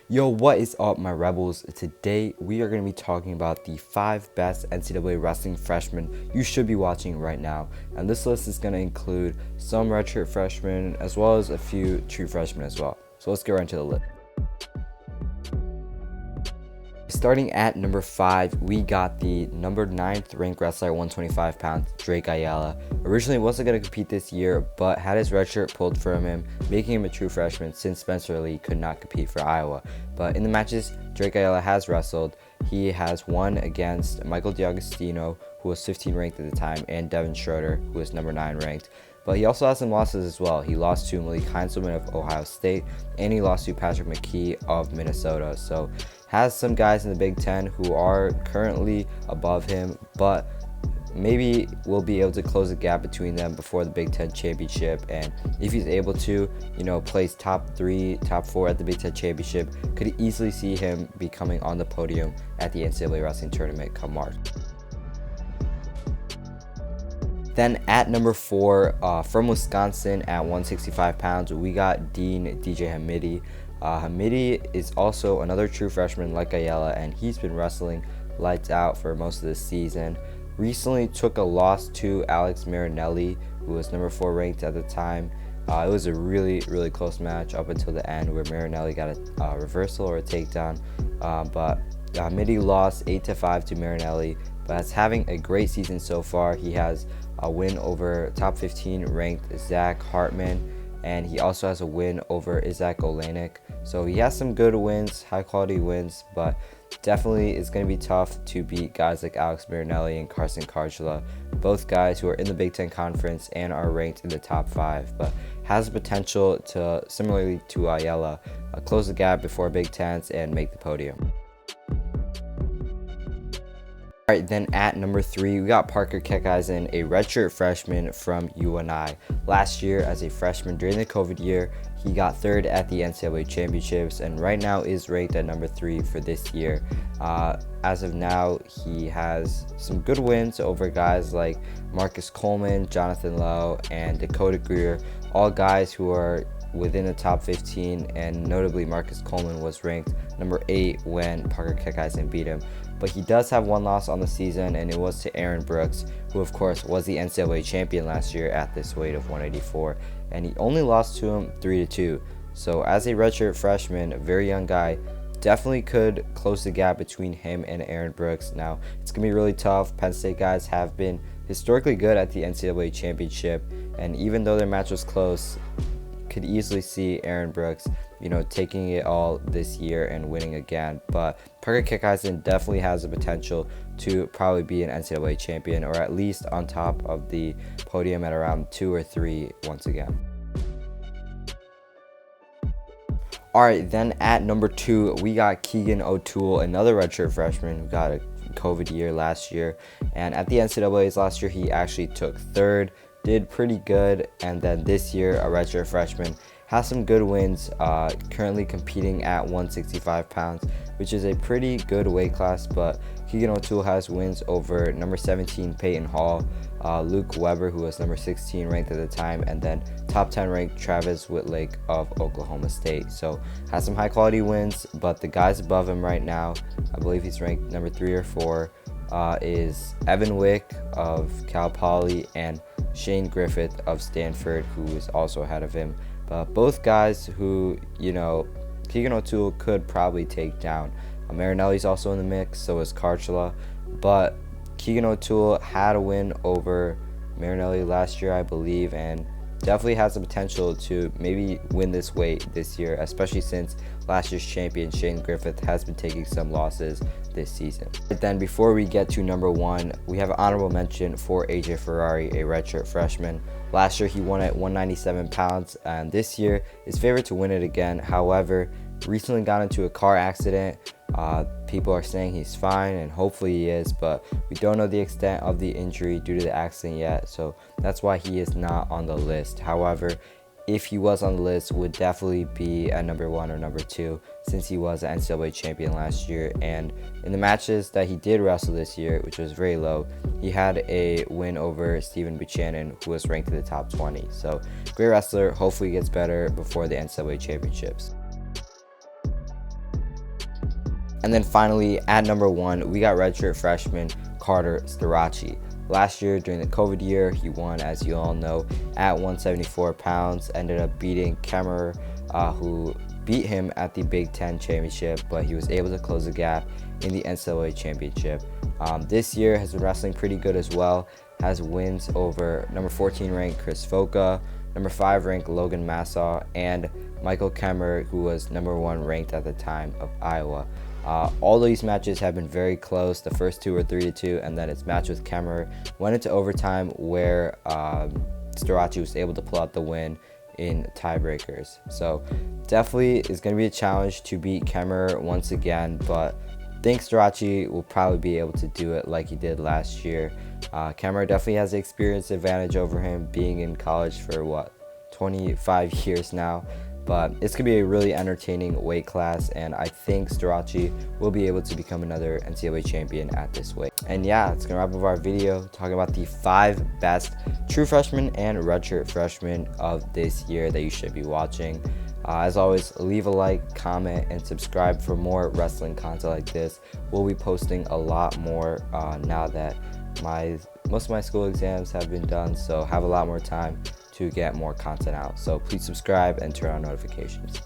Yo, what is up, my rebels? Today we are going to be talking about the 5 best NCAA wrestling freshmen you should be watching right now, and this list is going to include some redshirt freshmen as well as a few true freshmen as well. So let's get right into the list. Starting at number 5, we got the number 9th ranked wrestler at 125 pounds, Drake Ayala. Originally wasn't going to compete this year, but had his red shirt pulled from him, making him a true freshman since Spencer Lee could not compete for Iowa. But in the matches Drake Ayala has wrestled, he has won against Michael D'Agostino, who was 15 ranked at the time, and Devin Schroeder, who was number 9 ranked. But he also has some losses as well. He lost to Malik Heinzelman of Ohio State, and he lost to Patrick McKee of Minnesota. So has some guys in the Big Ten who are currently above him, but maybe we'll be able to close the gap between them before the Big Ten championship. And if he's able to, place top 3, top 4 at the Big Ten championship, could easily see him becoming on the podium at the NCAA wrestling tournament come March. Then at number 4, from Wisconsin at 165 pounds, we got Dean DJ Hamdi. Hamdi is also another true freshman like Ayala, and he's been wrestling lights out for most of the season. Recently took a loss to Alex Marinelli, who was number 4 ranked at the time. It was a really close match up until the end where Marinelli got a reversal or a takedown, but Hamdi lost 8-5 to Marinelli, but is having a great season so far. He has a win over top 15 ranked Zach Hartman, and he also has a win over Isaac Olenek. So he has some good wins, high quality wins, but definitely it's going to be tough to beat guys like Alex Marinelli and Carson Karchula, both guys who are in the Big Ten Conference and are ranked in the top 5, but has the potential to, similarly to Ayala, close the gap before Big Tens and make the podium. Alright, then at number 3, we got Parker Kekkaisen, a redshirt freshman from UNI. Last year, as a freshman during the COVID year, he got 3rd at the NCAA championships, and right now is ranked at number 3 for this year. As of now, he has some good wins over guys like Marcus Coleman, Jonathan Lowe, and Dakota Greer, all guys who are within the top 15, and notably Marcus Coleman was ranked number 8 when Parker Kekkaisen beat him. But he does have one loss on the season, and it was to Aaron Brooks, who of course was the NCAA champion last year at this weight of 184, and he only lost to him 3-2. So as a redshirt freshman, a very young guy, definitely could close the gap between him and Aaron Brooks. Now it's gonna be really tough. Penn State guys have been historically good at the NCAA championship, and even though their match was close, could easily see Aaron Brooks, taking it all this year and winning again. But Parker Kekkaisen definitely has the potential to probably be an NCAA champion, or at least on top of the podium at around 2 or 3 once again. Alright, then at number 2, we got Keegan Otoole, another redshirt freshman who got a COVID year last year. And at the NCAAs last year, he actually took 3rd, did pretty good, and then this year, a redshirt freshman, has some good wins, currently competing at 165 pounds, which is a pretty good weight class. But Keegan Otoole has wins over number 17 Peyton Hall, Luke Weber, who was number 16 ranked at the time, and then top 10 ranked Travis Whitlake of Oklahoma State. So has some high quality wins, but the guys above him right now, I believe he's ranked number 3 or 4, is Evan Wick of Cal Poly and Shane Griffith of Stanford, who is also ahead of him. But both guys who, Keegan Otoole could probably take down. Marinelli's also in the mix, so is Karchula. But Keegan Otoole had a win over Marinelli last year, I believe, and definitely has the potential to maybe win this weight this year, especially since last year's champion Shane Griffith has been taking some losses this season. But then before we get to number 1, we have an honorable mention for AJ Ferrari, a redshirt freshman. Last year he won at 197 pounds, and this year is favored to win it again. However, recently got into a car accident. People are saying he's fine, and hopefully he is, but we don't know the extent of the injury due to the accident yet, so that's why he is not on the list. However, if he was on the list, would definitely be at number 1 or number 2, since he was an NCAA champion last year. And in the matches that he did wrestle this year, which was very low, he had a win over Stephen Buchanan, who was ranked in the top 20. So great wrestler, hopefully gets better before the NCAA championships. And then finally, at number 1, we got redshirt freshman Carter Starocci. Last year, during the COVID year, he won, as you all know, at 174 pounds. Ended up beating Kemmerer, who beat him at the Big Ten championship, but he was able to close the gap in the NCAA championship. This year has been wrestling pretty good as well. Has wins over number 14 ranked Chris Foca, number 5 ranked Logan Massaw, and Michael Kemmerer, who was number 1 ranked at the time of Iowa. All these matches have been very close. The first 2 were 3-2, and then its match with Kemmerer went into overtime, where Starachi was able to pull out the win in tiebreakers. So definitely is going to be a challenge to beat Kemmerer once again, but I think Starachi will probably be able to do it like he did last year. Kemmerer definitely has the experience advantage over him, being in college for 25 years now. But it's going to be a really entertaining weight class, and I think Starachi will be able to become another NCAA champion at this weight. And yeah, it's going to wrap up our video talking about the 5 best true freshmen and redshirt freshmen of this year that you should be watching. As always, leave a like, comment, and subscribe for more wrestling content like this. We'll be posting a lot more now that most of my school exams have been done, so have a lot more time to get more content out. So please subscribe and turn on notifications.